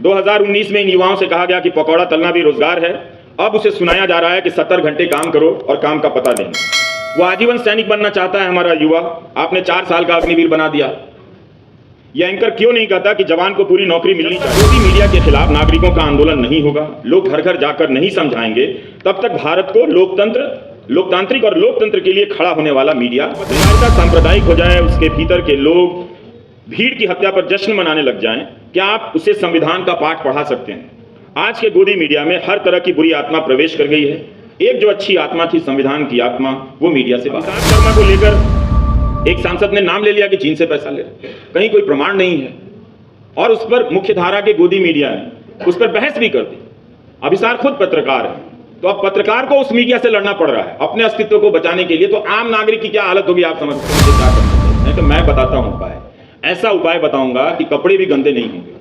2019 में इन युवाओं से कहा गया कि पकौड़ा तलना भी रोजगार है। अब उसे सुनाया जा रहा है कि 70 घंटे काम करो और काम का पता नहीं। वो आजीवन सैनिक बनना चाहता है हमारा युवा, आपने 4 साल का अग्निवीर बना दिया। यह एंकर क्यों नहीं कहता कि जवान को पूरी नौकरी मिलनी चाहिए? मोदी मीडिया के खिलाफ नागरिकों का आंदोलन नहीं होगा, लोग घर घर जाकर नहीं समझाएंगे, तब तक भारत को लोकतांत्रिक और लोकतंत्र के लिए खड़ा होने वाला मीडिया पत्रकारिता सांप्रदायिक हो जाए, उसके भीतर के लोग भीड़ की हत्या पर जश्न मनाने लग जाएं, क्या आप उसे संविधान का पाठ पढ़ा सकते हैं? आज के गोदी मीडिया में हर तरह की बुरी आत्मा प्रवेश कर गई है। एक जो अच्छी आत्मा थी, संविधान की आत्मा, वो मीडिया से बाहर। शर्मा को लेकर एक सांसद ने नाम ले लिया कि चीन से पैसा ले, कहीं कोई प्रमाण नहीं है, और उस पर मुख्य धारा के गोदी मीडिया ने उस पर बहस भी कर दी। अभिसार खुद पत्रकार है, तो अब पत्रकार को उस मीडिया से लड़ना पड़ रहा है अपने अस्तित्व को बचाने के लिए। तो आम नागरिक की क्या हालत होगी आप समझ सकते हैं क्या करना है? तो मैं बताता हूं उपाय, ऐसा उपाय बताऊंगा कि कपड़े भी गंदे नहीं होंगे।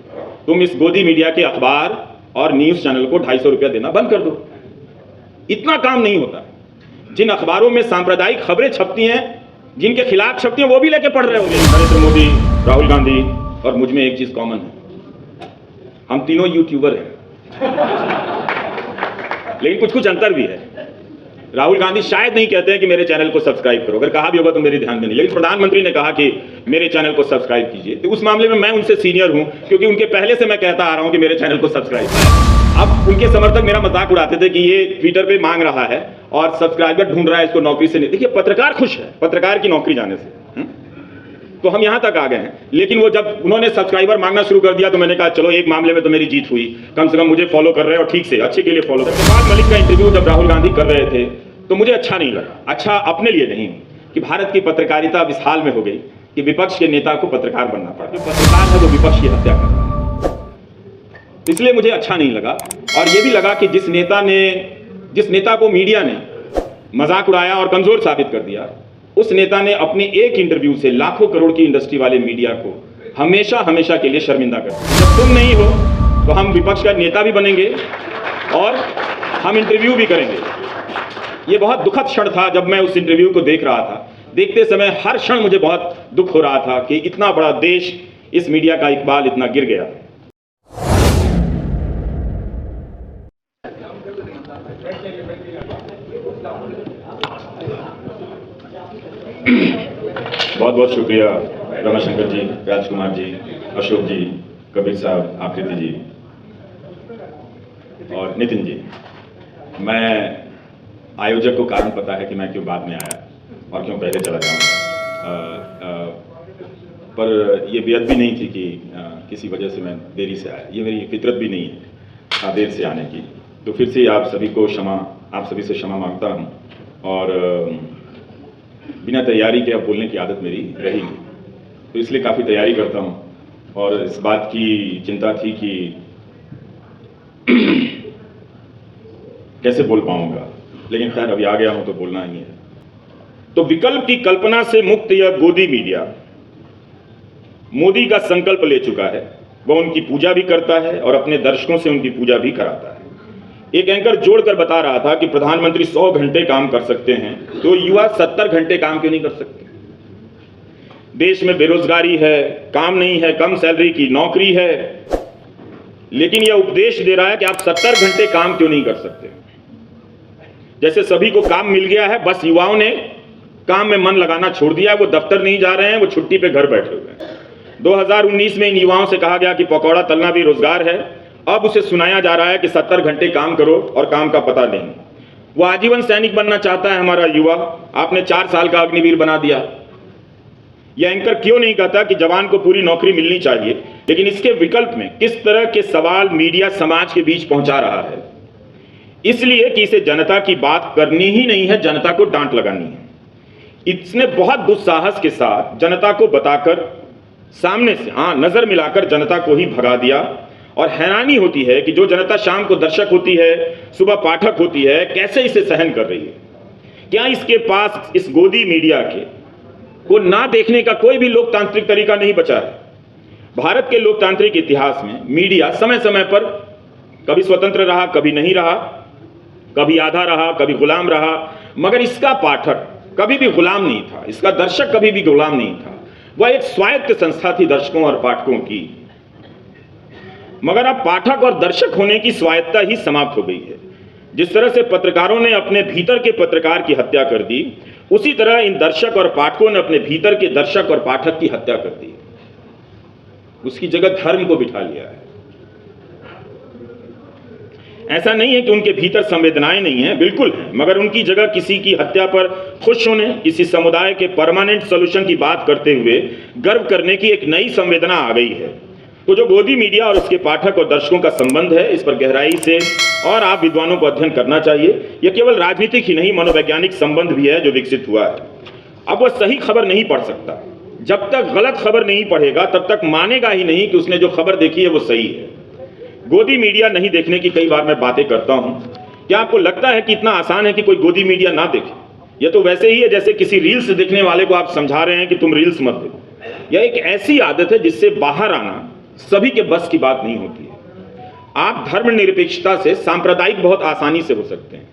तुम इस गोदी मीडिया के अखबार और न्यूज चैनल को 250 रुपया देना बंद कर दो। इतना काम नहीं होता। जिन अखबारों में सांप्रदायिक खबरें छपती हैं, जिनके खिलाफ छपती हैं, वो भी लेके पढ़ रहे होंगे। नरेंद्र मोदी, राहुल गांधी और मुझ में एक चीज कॉमन है, हम तीनों यूट्यूबर हैं। लेकिन कुछ कुछ अंतर भी है। राहुल गांधी शायद नहीं कहते हैं कि मेरे चैनल को सब्सक्राइब करो, अगर कहा भी होगा तो मेरे ध्यान में नहीं, लेकिन प्रधानमंत्री ने कहा कि मेरे चैनल को सब्सक्राइब कीजिए। तो उस मामले में मैं उनसे सीनियर हूं, क्योंकि उनके पहले से मैं कहता आ रहा हूं कि मेरे चैनल को सब्सक्राइब करें। अब उनके समर्थक मेरा मजाक उड़ाते थे कि ये ट्विटर पे मांग रहा है और सब्सक्राइबर ढूंढ रहा है, इसको नौकरी से नहीं। देखिए, पत्रकार खुश है पत्रकार की नौकरी जाने से, तो हम यहां तक आ गए हैं। लेकिन वो जब उन्होंने सब्सक्राइबर मांगना शुरू कर दिया तो मैंने कहा चलो, एक मामले में तो मेरी जीत हुई, कम से कम मुझे फॉलो कर रहे हैं और ठीक से अच्छे के लिए फॉलो कर रहे हैं। सत्यपाल मलिक का इंटरव्यू जब राहुल गांधी कर रहे थे तो मुझे अच्छा नहीं लगा। अच्छा अपने लिए नहीं, कि भारत की पत्रकारिता अब इस हाल में हो गई कि विपक्ष के नेता को पत्रकार बनना पड़ा। जो पत्रकार है वो विपक्ष की हत्या कर रहा है, इसलिए मुझे अच्छा नहीं लगा। और ये भी लगा कि जिस नेता को मीडिया ने मजाक उड़ाया और कमजोर साबित कर दिया, उस नेता ने अपने एक इंटरव्यू से लाखों करोड़ की इंडस्ट्री वाले मीडिया को हमेशा हमेशा के लिए शर्मिंदा कर दिया। जब तुम नहीं हो तो हम विपक्ष का नेता भी बनेंगे और हम इंटरव्यू भी करेंगे। ये बहुत दुखद क्षण था जब मैं उस इंटरव्यू को देख रहा था। देखते समय हर क्षण मुझे बहुत दुख हो रहा था कि इतना बड़ा देश, इस मीडिया का इकबाल इतना गिर गया। बहुत बहुत शुक्रिया रमाशंकर जी, राजकुमार जी, अशोक जी, कबीर साहब, आकृति जी और नितिन जी। मैं आयोजक को कारण पता है कि मैं क्यों बाद में आया और क्यों पहले चला जाऊँ, पर यह बेहद भी नहीं थी कि किसी वजह से मैं देरी से आया। ये मेरी फितरत भी नहीं है देर से आने की। तो फिर से आप सभी से क्षमा मांगता हूँ। और बिना तैयारी के अब बोलने की आदत मेरी रही नहीं, तो इसलिए काफ़ी तैयारी करता हूँ। और इस बात की चिंता थी कि कैसे बोल पाऊंगा, लेकिन खैर अभी आ गया हूं तो बोलना ही है। तो विकल्प की कल्पना से मुक्त यह गोदी मीडिया मोदी का संकल्प ले चुका है। वह उनकी पूजा भी करता है और अपने दर्शकों से उनकी पूजा भी कराता है। एक एंकर जोड़कर बता रहा था कि प्रधानमंत्री 100 घंटे काम कर सकते हैं, तो युवा 70 घंटे काम क्यों नहीं कर सकते? देश में बेरोजगारी है, काम नहीं है, कम सैलरी की नौकरी है, लेकिन यह उपदेश दे रहा है कि आप 70 घंटे काम क्यों नहीं कर सकते? जैसे सभी को काम मिल गया है, बस युवाओं ने काम में मन लगाना छोड़ दिया। वो दफ्तर नहीं जा रहे हैं, वो छुट्टी पे घर बैठे हुए हैं। 2019 में इन युवाओं से कहा गया कि पकौड़ा तलना भी रोजगार है। अब उसे सुनाया जा रहा है कि 70 घंटे काम करो और काम का पता नहीं। वो आजीवन सैनिक बनना चाहता है हमारा युवा, आपने 4 साल का अग्निवीर बना दिया। यह एंकर क्यों नहीं कहता कि जवान को पूरी नौकरी मिलनी चाहिए? लेकिन इसके विकल्प में किस तरह के सवाल मीडिया समाज के बीच पहुंचा रहा है, इसलिए कि इसे जनता की बात करनी ही नहीं है, जनता को डांट लगानी है। इसने बहुत दुस्साहस के साथ जनता को बताकर, सामने से नजर मिलाकर जनता को ही भगा दिया। और हैरानी होती है कि जो जनता शाम को दर्शक होती है, सुबह पाठक होती है, कैसे इसे सहन कर रही है। क्या इसके पास इस गोदी मीडिया को ना देखने का कोई भी लोकतांत्रिक तरीका नहीं बचा है? भारत के लोकतांत्रिक इतिहास में मीडिया समय समय पर कभी स्वतंत्र रहा, कभी नहीं रहा, कभी आधा रहा, कभी गुलाम रहा, मगर इसका पाठक कभी भी गुलाम नहीं था, इसका दर्शक कभी भी गुलाम नहीं था। वह एक स्वायत्त संस्था थी दर्शकों और पाठकों की। मगर अब पाठक और दर्शक होने की स्वायत्ता ही समाप्त हो गई है। जिस तरह से पत्रकारों ने अपने भीतर के पत्रकार की हत्या कर दी, उसी तरह इन दर्शक और पाठकों ने अपने भीतर के दर्शक और पाठक की हत्या कर दी। उसकी जगह धर्म को बिठा लिया है। ऐसा नहीं है कि उनके भीतर संवेदनाएं नहीं हैं, बिल्कुल हैं, मगर उनकी जगह किसी की हत्या पर खुश होने, किसी समुदाय के परमानेंट सॉल्यूशन की बात करते हुए गर्व करने की एक नई संवेदना आ गई है। तो जो गोदी मीडिया और उसके पाठक और दर्शकों का संबंध है, इस पर गहराई से और आप विद्वानों को अध्ययन करना चाहिए। यह केवल राजनीतिक ही नहीं, मनोवैज्ञानिक संबंध भी है जो विकसित हुआ है। अब वह सही खबर नहीं पढ़ सकता। जब तक गलत खबर नहीं पढ़ेगा तब तक मानेगा ही नहीं कि उसने जो खबर देखी है वो सही है। गोदी मीडिया नहीं देखने की कई बार मैं बातें करता हूं। क्या आपको लगता है कि इतना आसान है कि कोई गोदी मीडिया ना देखे? यह तो वैसे ही है जैसे किसी रील्स देखने वाले को आप समझा रहे हैं कि तुम रील्स मत देखो। यह एक ऐसी आदत है जिससे बाहर आना सभी के बस की बात नहीं होती है। आप धर्मनिरपेक्षता से सांप्रदायिक बहुत आसानी से हो सकते हैं,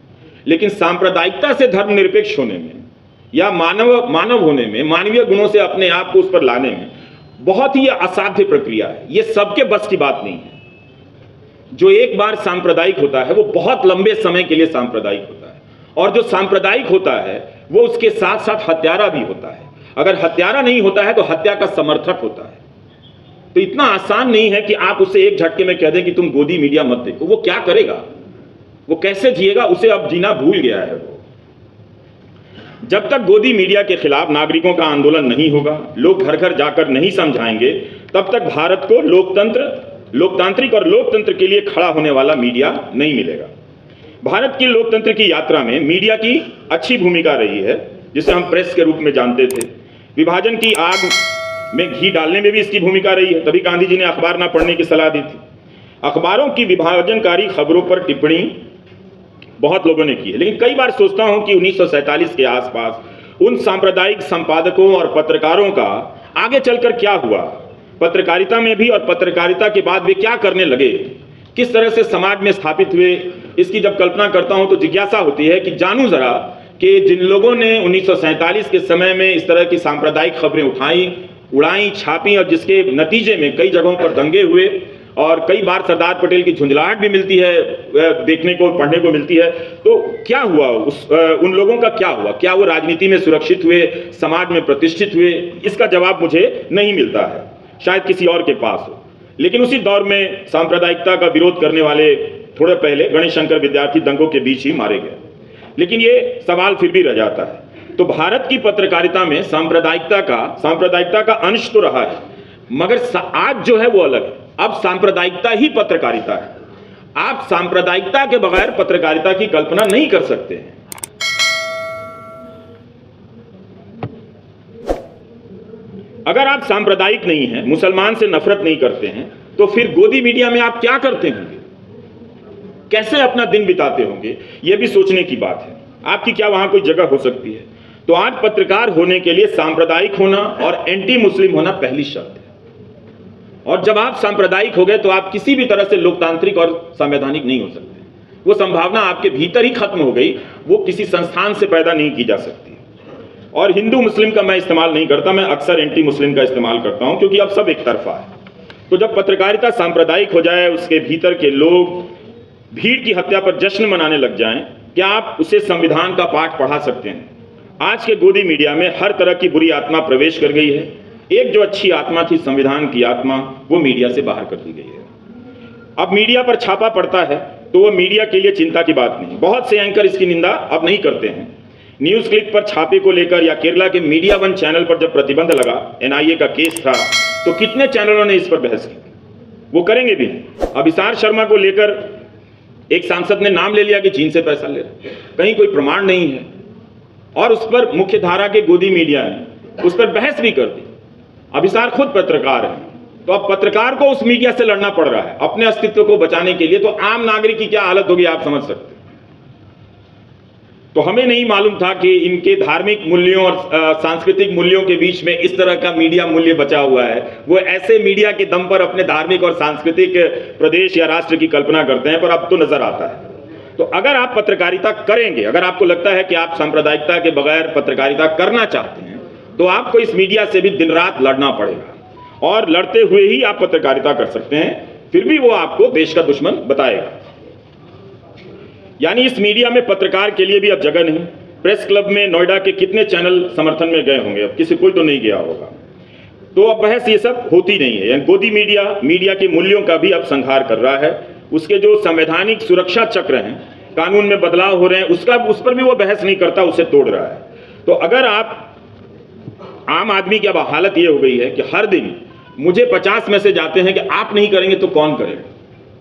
लेकिन सांप्रदायिकता से धर्मनिरपेक्ष होने में या मानव होने में, मानवीय गुणों से अपने आप को उस पर लाने में बहुत ही असाध्य प्रक्रिया है। यह सबके बस की बात नहीं है। जो एक बार सांप्रदायिक होता है वो बहुत लंबे समय के लिए सांप्रदायिक होता है, और जो सांप्रदायिक होता है वो उसके साथ साथ हत्यारा भी होता है। अगर हत्यारा नहीं होता है तो हत्या का समर्थक होता है। तो इतना आसान नहीं है कि आप उसे एक झटके में कह दें कि तुम गोदी मीडिया मत देखो। वो क्या करेगा, वो कैसे जिएगा, उसे अब जीना भूल गया है वो। जब तक गोदी मीडिया के खिलाफ नागरिकों का आंदोलन नहीं होगा, लोग घर घर जाकर नहीं समझाएंगे, तब तक भारत को लोकतांत्रिक और लोकतंत्र के लिए खड़ा होने वाला मीडिया नहीं मिलेगा। भारत की लोकतंत्र की यात्रा में मीडिया की अच्छी भूमिका रही है, जिसे हम प्रेस के रूप में जानते थे। विभाजन की आग में घी डालने में भी इसकी भूमिका रही है, तभी गांधी जी ने अखबार ना पढ़ने की सलाह दी थी। अखबारों की विभाजनकारी खबरों पर टिप्पणी बहुत लोगों ने की है, लेकिन कई बार सोचता हूं कि 1947 के आसपास उन सांप्रदायिक संपादकों और पत्रकारों का आगे चलकर क्या हुआ, पत्रकारिता में भी और पत्रकारिता के बाद वे क्या करने लगे, किस तरह से समाज में स्थापित हुए। इसकी जब कल्पना करता हूं तो जिज्ञासा होती है कि जानूं जरा कि जिन लोगों ने 1947 के समय में इस तरह की सांप्रदायिक खबरें उड़ाई, छापी, और जिसके नतीजे में कई जगहों पर दंगे हुए और कई बार सरदार पटेल की झुंझलाहट भी मिलती है, देखने को, पढ़ने को मिलती है, तो क्या हुआ उन लोगों का क्या हुआ? क्या वो राजनीति में सुरक्षित हुए, समाज में प्रतिष्ठित हुए? इसका जवाब मुझे नहीं मिलता है, शायद किसी और के पास हो। लेकिन उसी दौर में सांप्रदायिकता का विरोध करने वाले थोड़े पहले गणेश शंकर विद्यार्थी दंगों के बीच ही मारे गए। लेकिन ये सवाल फिर भी रह जाता है, तो भारत की पत्रकारिता में सांप्रदायिकता का अंश तो रहा है, मगर आज जो है वो अलग है। अब सांप्रदायिकता ही पत्रकारिता है। आप सांप्रदायिकता के बगैर पत्रकारिता की कल्पना नहीं कर सकते हैं। अगर आप सांप्रदायिक नहीं हैं, मुसलमान से नफरत नहीं करते हैं, तो फिर गोदी मीडिया में आप क्या करते होंगे, कैसे अपना दिन बिताते होंगे? यह भी सोचने की बात है। आपकी क्या वहां कोई जगह हो सकती है? तो आज पत्रकार होने के लिए सांप्रदायिक होना और एंटी मुस्लिम होना पहली शर्त है। और जब आप सांप्रदायिक हो गए तो आप किसी भी तरह से लोकतांत्रिक और संवैधानिक नहीं हो सकते। वो संभावना आपके भीतर ही खत्म हो गई, वो किसी संस्थान से पैदा नहीं की जा सकती। और हिंदू मुस्लिम का मैं इस्तेमाल नहीं करता, मैं अक्सर एंटी मुस्लिम का इस्तेमाल करता हूं, क्योंकि अब सब एक तरफा है। तो जब पत्रकारिता सांप्रदायिक हो जाए, उसके भीतर के लोग भीड़ की हत्या पर जश्न मनाने लग जाएं, क्या आप उसे संविधान का पाठ पढ़ा सकते हैं? आज के गोदी मीडिया में हर तरह की बुरी आत्मा प्रवेश कर गई है। एक जो अच्छी आत्मा थी, संविधान की आत्मा, वो मीडिया से बाहर कर दी गई है। अब मीडिया पर छापा पड़ता है तो वो मीडिया के लिए चिंता की बात नहीं। बहुत से एंकर इसकी निंदा अब नहीं करते हैं। न्यूज क्लिक पर छापे को लेकर या केरला के मीडिया वन चैनल पर जब प्रतिबंध लगा, एनआईए का केस था, तो कितने चैनलों ने इस पर बहस की? वो करेंगे भी नहीं। अब इशार शर्मा को लेकर एक सांसद ने नाम ले लिया कि चीन से पैसा ले रहे, कहीं कोई प्रमाण नहीं है, और उस पर मुख्य धारा के गोदी मीडिया ने उस पर बहस भी कर दी। अब इशार खुद पत्रकार है, तो अब पत्रकार को उस मीडिया से लड़ना पड़ रहा है अपने अस्तित्व को बचाने के लिए। तो आम नागरिक की क्या हालत होगी आप समझ सकते हैं। तो हमें नहीं मालूम था कि इनके धार्मिक मूल्यों और सांस्कृतिक मूल्यों के बीच में इस तरह का मीडिया मूल्य बचा हुआ है। वो ऐसे मीडिया के दम पर अपने धार्मिक और सांस्कृतिक प्रदेश या राष्ट्र की कल्पना करते हैं, पर अब तो नजर आता है। तो अगर आप पत्रकारिता करेंगे, अगर आपको लगता है कि आप सांप्रदायिकता के बगैर पत्रकारिता करना चाहते हैं, तो आपको इस मीडिया से भी दिन रात लड़ना पड़ेगा, और लड़ते हुए ही आप पत्रकारिता कर सकते हैं। फिर भी वो आपको देश का दुश्मन बताएगा। यानी इस मीडिया में पत्रकार के लिए भी अब जगह नहीं। प्रेस क्लब में नोएडा के कितने चैनल समर्थन में गए होंगे, अब किसी कोई तो नहीं गया होगा। तो अब बहस ये सब होती नहीं है। यानी गोदी मीडिया के मूल्यों का भी अब संहार कर रहा है। उसके जो संवैधानिक सुरक्षा चक्र हैं, कानून में बदलाव हो रहे हैं, उस पर भी वो बहस नहीं करता, उसे तोड़ रहा है। तो अगर आप आम आदमी की अब हालत ये हो गई है कि हर दिन मुझे 50 मैसेज आते हैं कि आप नहीं करेंगे तो कौन करेगा।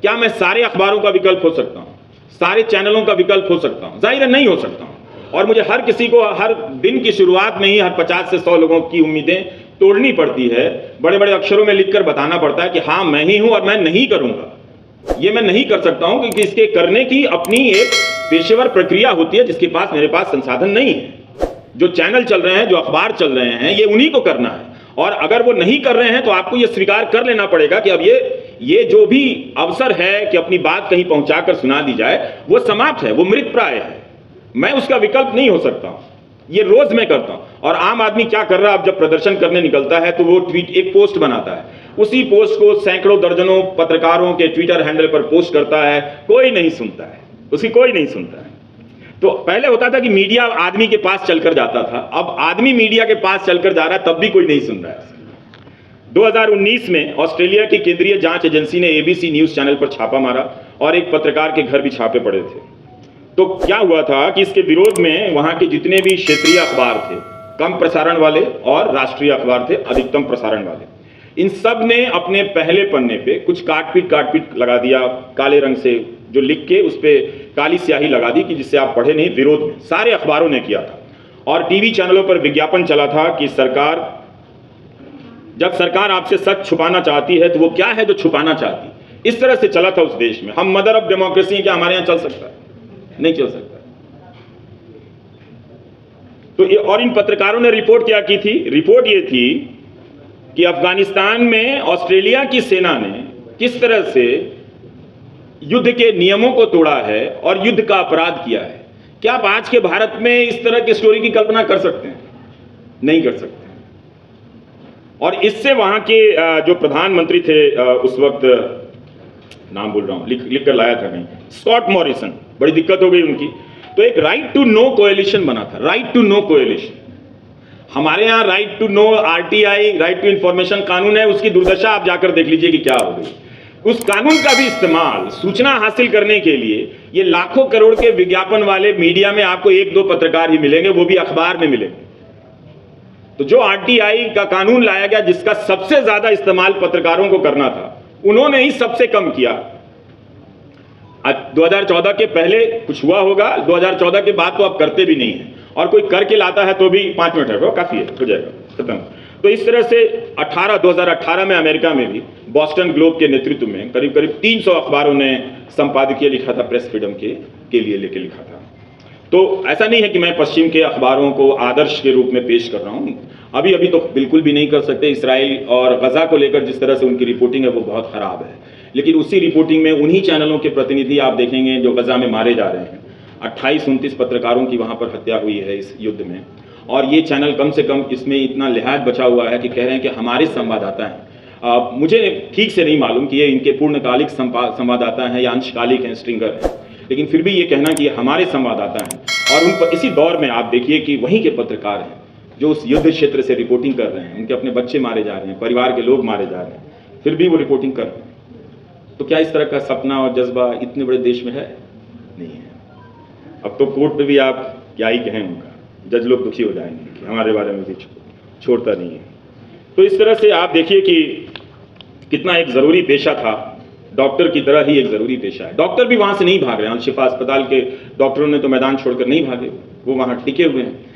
क्या मैं सारे अखबारों का विकल्प हो सकता हूं, सारे चैनलों का विकल्प हो सकता हूं? जाहिर है नहीं हो सकता हूं। और मुझे हर किसी को हर दिन की शुरुआत में ही हर 50 से 100 लोगों की उम्मीदें तोड़नी पड़ती है। बड़े बड़े अक्षरों में लिखकर बताना पड़ता है कि हाँ मैं ही हूं और मैं नहीं करूंगा। ये मैं नहीं कर सकता हूं क्योंकि इसके करने की अपनी एक पेशेवर प्रक्रिया होती है जिसके पास मेरे पास संसाधन नहीं है। जो चैनल चल रहे हैं, जो अखबार चल रहे हैं, ये उन्हीं को करना है। और अगर वो नहीं कर रहे हैं तो आपको ये स्वीकार कर लेना पड़ेगा कि अब ये जो भी अवसर है कि अपनी बात कहीं पहुंचाकर सुना दी जाए, वो समाप्त है, वो मृत प्राय है। मैं उसका विकल्प नहीं हो सकता हूं। ये रोज मैं करता हूं। और आम आदमी क्या कर रहा है, अब जब प्रदर्शन करने निकलता है तो वो ट्वीट एक पोस्ट बनाता है, उसी पोस्ट को सैकड़ों दर्जनों पत्रकारों के ट्विटर हैंडल पर पोस्ट करता है, कोई नहीं सुनता है, उसकी कोई नहीं सुनता है। तो पहले होता था कि मीडिया आदमी के पास चलकर जाता था, अब आदमी मीडिया के पास चलकर जा रहा है, तब भी कोई नहीं सुन रहा है। 2019 में ऑस्ट्रेलिया की केंद्रीय जांच एजेंसी ने एबीसी न्यूज चैनल पर छापा मारा और एक पत्रकार के घर भी छापे पड़े थे। तो क्या हुआ था कि इसके विरोध में वहां के जितने भी क्षेत्रीय अखबार थे, कम प्रसारण वाले, और राष्ट्रीय अखबार थे अधिकतम प्रसारण वाले, इन सब ने अपने पहले पन्ने पे कुछ काटपीट लगा दिया काले रंग से, जो लिख के उस पे काली स्याही लगा दी कि जिससे आप पढ़े नहीं। विरोध में सारे अखबारों ने किया था और टीवी चैनलों पर विज्ञापन चला था कि जब सरकार आपसे सच छुपाना चाहती है तो वो क्या है जो छुपाना चाहती है। इस तरह से चला था उस देश में। हम मदर ऑफ डेमोक्रेसी, क्या हमारे यहां चल सकता है? नहीं चल सकता। तो ये, और इन पत्रकारों ने रिपोर्ट क्या की थी? रिपोर्ट ये थी कि अफगानिस्तान में ऑस्ट्रेलिया की सेना ने किस तरह से युद्ध के नियमों को तोड़ा है और युद्ध का अपराध किया है। क्या आप आज के भारत में इस तरह की स्टोरी की कल्पना कर सकते हैं? नहीं कर सकते। और इससे वहां के जो प्रधानमंत्री थे उस वक्त, नाम भूल रहा हूं, लिख कर लाया था कहीं, स्कॉट मॉरिसन, बड़ी दिक्कत हो गई उनकी। तो एक राइट टू नो कोएलिशन बना था, राइट टू नो कोएलिशन। हमारे यहां right to know, RTI, right to information कानून है, उसकी दुर्दशा आप जाकर देख लीजिए कि क्या हो गई। उस कानून का भी इस्तेमाल सूचना हासिल करने के लिए ये लाखों करोड़ के विज्ञापन वाले मीडिया में आपको एक दो पत्रकार ही मिलेंगे, वो भी अखबार में मिलेंगे। तो जो आरटीआई का कानून लाया गया जिसका सबसे ज्यादा इस्तेमाल पत्रकारों को करना था, उन्होंने ही सबसे कम किया। 2014 के पहले कुछ हुआ होगा, 2014 के बाद तो आप करते भी नहीं है, और कोई करके लाता है तो भी 5 मिनट है, काफी है, हो जाएगा, खत्म। तो इस तरह से 2018 में अमेरिका में भी बॉस्टन ग्लोब के नेतृत्व में करीब 300 अखबारों ने संपादकीय लिखा था, प्रेस फ्रीडम के लिए लेके लिखा था। तो ऐसा नहीं है कि मैं पश्चिम के अखबारों को आदर्श के रूप में पेश कर रहा हूं, अभी तो बिल्कुल भी नहीं कर सकते। इसराइल और गजा को लेकर जिस तरह से उनकी रिपोर्टिंग है वो बहुत खराब है, लेकिन उसी रिपोर्टिंग में उन्हीं चैनलों के प्रतिनिधि आप देखेंगे जो गजा में मारे जा रहे हैं। 28-29 पत्रकारों की वहां पर हत्या हुई है इस युद्ध में, और ये चैनल कम से कम इसमें इतना लिहाज बचा हुआ है कि कह रहे हैं कि हमारे संवाददाता हैं। मुझे ठीक से नहीं मालूम कि ये इनके पूर्णकालिक संवाददाता हैं या अंशकालिक हैं, स्ट्रिंगर हैं, लेकिन फिर भी ये कहना कि ये हमारे संवाददाता हैं। और उन पर इसी दौर में आप देखिए कि वहीं के पत्रकार हैं जो उस युद्ध क्षेत्र से रिपोर्टिंग कर रहे हैं, उनके अपने बच्चे मारे जा रहे हैं, परिवार के लोग मारे जा रहे हैं, फिर भी वो रिपोर्टिंग कर रहे हैं। तो क्या इस तरह का सपना और जज्बा इतने बड़े देश में है? नहीं है। अब तो कोर्ट पे भी आप क्या ही कहें, उनका जज लोग दुखी हो जाएंगे कि हमारे बारे में भी छोड़ता नहीं है। तो इस तरह से आप देखिए कि कितना एक ज़रूरी पेशा था, डॉक्टर की तरह ही एक ज़रूरी पेशा है। डॉक्टर भी वहाँ से नहीं भाग रहे हैं, शिफा अस्पताल के डॉक्टरों ने तो मैदान छोड़कर नहीं भागे, वो वहाँ टिके हुए हैं।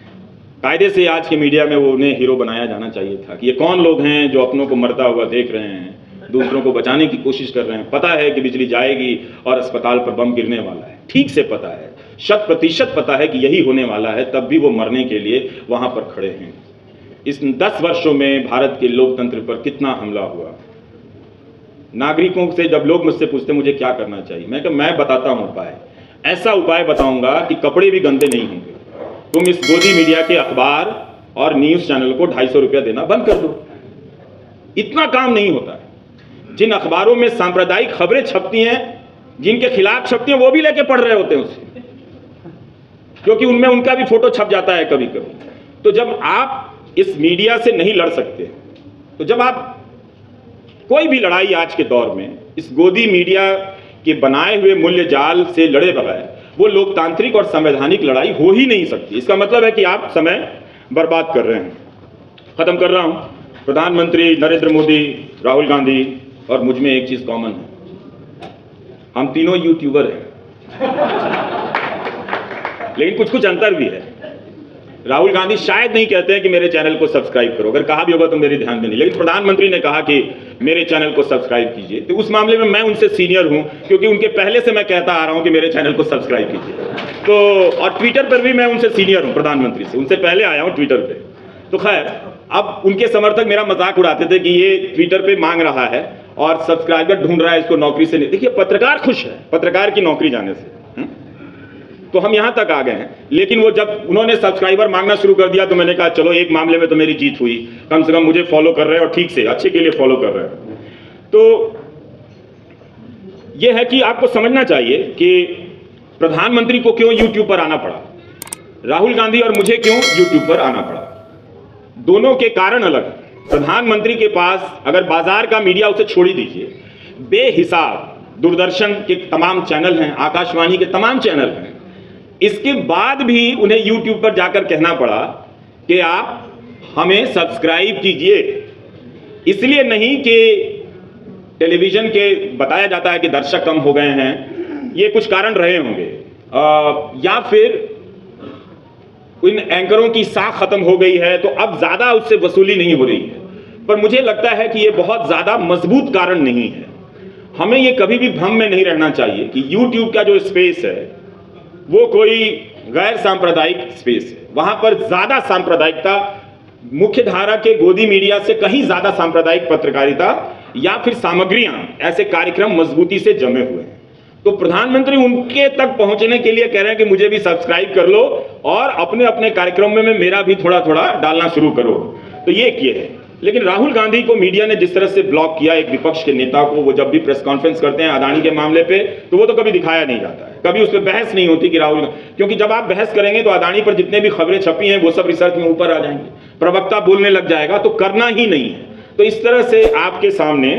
कायदे से आज के मीडिया में वो उन्हें हीरो बनाया जाना चाहिए था कि ये कौन लोग हैं जो अपनों को मरता हुआ देख रहे हैं, दूसरों को बचाने की कोशिश कर रहे हैं। पता है कि बिजली जाएगी और अस्पताल पर बम गिरने वाला है, ठीक से पता है, 100% पता है कि यही होने वाला है, तब भी वो मरने के लिए वहां पर खड़े हैं। इस 10 वर्षों में भारत के लोकतंत्र पर कितना हमला हुआ। नागरिकों से जब लोग मुझसे पूछते मुझे क्या करना चाहिए, मैं बताता हूं उपाय। ऐसा उपाय बताऊंगा कि कपड़े भी गंदे नहीं होंगे। तुम इस गोदी मीडिया के अखबार और न्यूज चैनल को 250 रुपया देना बंद कर दो। इतना काम नहीं होता है। जिन अखबारों में सांप्रदायिक खबरें छपती हैं, जिनके खिलाफ छपती हैं, वो भी लेके पढ़ रहे होते हैं उसे, क्योंकि उनमें उनका भी फोटो छप जाता है कभी कभी। तो जब आप इस मीडिया से नहीं लड़ सकते, तो जब आप कोई भी लड़ाई आज के दौर में इस गोदी मीडिया के बनाए हुए मूल्य जाल से लड़े बगैर, वो लोकतांत्रिक और संवैधानिक लड़ाई हो ही नहीं सकती। इसका मतलब है कि आप समय बर्बाद कर रहे हैं। खत्म कर रहा हूं। प्रधानमंत्री नरेंद्र मोदी, राहुल गांधी और मुझ में एक चीज कॉमन है, हम तीनों यूट्यूबर हैं। लेकिन कुछ कुछ अंतर भी है। राहुल गांधी शायद नहीं कहते हैं कि मेरे चैनल को सब्सक्राइब करो, अगर कहा भी होगा तो मेरे ध्यान में नहीं, लेकिन प्रधानमंत्री ने कहा कि मेरे चैनल को सब्सक्राइब कीजिए। तो उस मामले में मैं उनसे सीनियर हूं, क्योंकि उनके पहले से मैं कहता आ रहा हूं कि मेरे चैनल को सब्सक्राइब कीजिए। तो और ट्विटर पर भी मैं उनसे सीनियर हूं, प्रधानमंत्री से उनसे पहले आया हूं ट्विटर पे। तो खैर, अब उनके समर्थक मेरा मजाक उड़ाते थे कि ये ट्विटर पे मांग रहा है और सब्सक्राइबर ढूंढ रहा है, इसको नौकरी से नहीं। देखिए, पत्रकार खुश है पत्रकार की नौकरी जाने से, तो हम यहां तक आ गए हैं। लेकिन वो जब उन्होंने सब्सक्राइबर मांगना शुरू कर दिया, तो मैंने कहा चलो, एक मामले में तो मेरी जीत हुई, कम से कम मुझे फॉलो कर रहे हैं और ठीक से अच्छे के लिए फॉलो कर रहे हैं। तो यह है कि आपको समझना चाहिए कि प्रधानमंत्री को क्यों यूट्यूब पर आना पड़ा, राहुल गांधी और मुझे क्यों यूट्यूब पर आना पड़ा। दोनों के कारण अलग। प्रधानमंत्री के पास, अगर बाजार का मीडिया उसे छोड़ ही दीजिए, बेहिसाब दूरदर्शन के तमाम चैनल हैं, आकाशवाणी के तमाम चैनल हैं, इसके बाद भी उन्हें यूट्यूब पर जाकर कहना पड़ा कि आप हमें सब्सक्राइब कीजिए। इसलिए नहीं कि टेलीविजन के बताया जाता है कि दर्शक कम हो गए हैं, ये कुछ कारण रहे होंगे, या फिर इन एंकरों की साख खत्म हो गई है तो अब ज्यादा उससे वसूली नहीं हो रही है। पर मुझे लगता है कि ये बहुत ज्यादा मजबूत कारण नहीं है। हमें ये कभी भी भ्रम में नहीं रहना चाहिए कि यूट्यूब का जो स्पेस है वो कोई गैर सांप्रदायिक स्पेस है। वहां पर ज्यादा सांप्रदायिकता, मुख्य धारा के गोदी मीडिया से कहीं ज्यादा सांप्रदायिक पत्रकारिता या फिर सामग्रियां, ऐसे कार्यक्रम मजबूती से जमे हुए हैं। तो प्रधानमंत्री उनके तक पहुंचने के लिए कह रहे हैं कि मुझे भी सब्सक्राइब कर लो और अपने अपने कार्यक्रम में मेरा भी थोड़ा थोड़ा डालना शुरू करो। तो ये किए है। लेकिन राहुल गांधी को मीडिया ने जिस तरह से ब्लॉक किया, एक विपक्ष के नेता को, वो जब भी प्रेस कॉन्फ्रेंस करते हैं अदानी के मामले पे, तो वो तो कभी दिखाया नहीं जाता है, कभी उस पर बहस नहीं होती कि राहुल, क्योंकि जब आप बहस करेंगे तो अदानी पर जितने भी खबरें छपी हैं वो सब रिसर्च में ऊपर आ जाएंगे, प्रवक्ता बोलने लग जाएगा, तो करना ही नहीं है। तो इस तरह से आपके सामने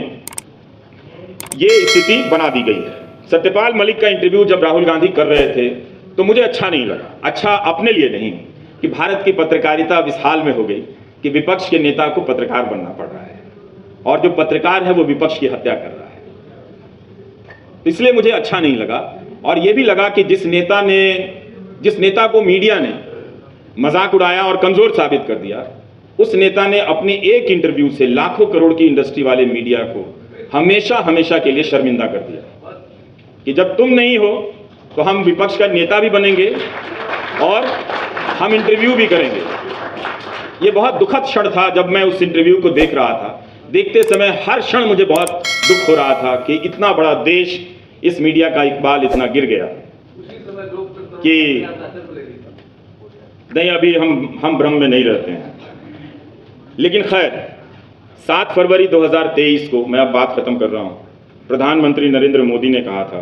ये स्थिति बना दी गई है। सत्यपाल मलिक का इंटरव्यू जब राहुल गांधी कर रहे थे तो मुझे अच्छा नहीं लगा। अच्छा अपने लिए नहीं, कि भारत की पत्रकारिता अब इस हाल में हो गई कि विपक्ष के नेता को पत्रकार बनना पड़ रहा है और जो पत्रकार है वो विपक्ष की हत्या कर रहा है। इसलिए मुझे अच्छा नहीं लगा। और यह भी लगा कि जिस नेता को मीडिया ने मजाक उड़ाया और कमजोर साबित कर दिया, उस नेता ने अपने एक इंटरव्यू से लाखों करोड़ की इंडस्ट्री वाले मीडिया को हमेशा हमेशा के लिए शर्मिंदा कर दिया कि जब तुम नहीं हो तो हम विपक्ष का नेता भी बनेंगे और हम इंटरव्यू भी करेंगे। ये बहुत दुखद क्षण था जब मैं उस इंटरव्यू को देख रहा था। देखते समय हर क्षण मुझे बहुत दुख हो रहा था कि इतना बड़ा देश, इस मीडिया का इकबाल इतना गिर गया कि नहीं, अभी हम भ्रम में नहीं रहते हैं। लेकिन खैर, 7 फरवरी 2023 को, मैं अब बात खत्म कर रहा हूं, प्रधानमंत्री नरेंद्र मोदी ने कहा था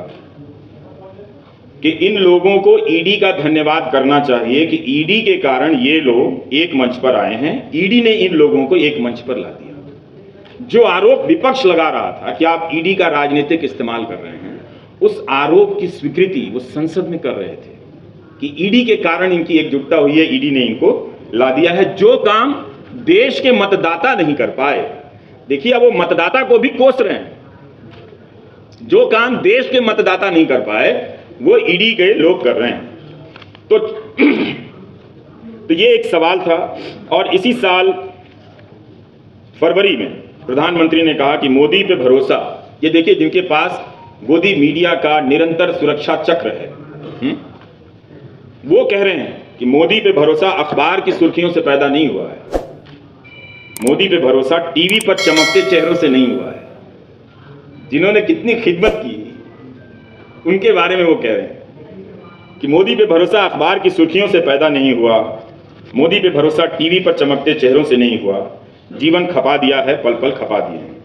कि इन लोगों को ईडी का धन्यवाद करना चाहिए कि ईडी के कारण ये लोग एक मंच पर आए हैं। ईडी ने इन लोगों को एक मंच पर ला दिया। जो आरोप विपक्ष लगा रहा था कि आप ईडी का राजनीतिक इस्तेमाल कर रहे हैं, उस आरोप की स्वीकृति वो संसद में कर रहे थे कि ईडी के कारण इनकी एकजुटता हुई है, ईडी ने इनको ला दिया है। जो काम देश के मतदाता नहीं कर पाए, देखिए अब वो मतदाता को भी कोस रहे हैं, जो काम देश के मतदाता नहीं कर पाए वो ईडी के लोग कर रहे हैं। तो ये एक सवाल था। और इसी साल फरवरी में प्रधानमंत्री ने कहा कि मोदी पे भरोसा, ये देखिए जिनके पास गोदी मीडिया का निरंतर सुरक्षा चक्र है, वो कह रहे हैं कि मोदी पे भरोसा अखबार की सुर्खियों से पैदा नहीं हुआ है, मोदी पे भरोसा टीवी पर चमकते चेहरों से नहीं हुआ है। जिन्होंने कितनी खिदमत की उनके बारे में वो कह रहे हैं कि मोदी पे भरोसा अखबार की सुर्खियों से पैदा नहीं हुआ, मोदी पे भरोसा टीवी पर चमकते चेहरों से नहीं हुआ, जीवन खपा दिया है, पल पल खपा दिए हैं।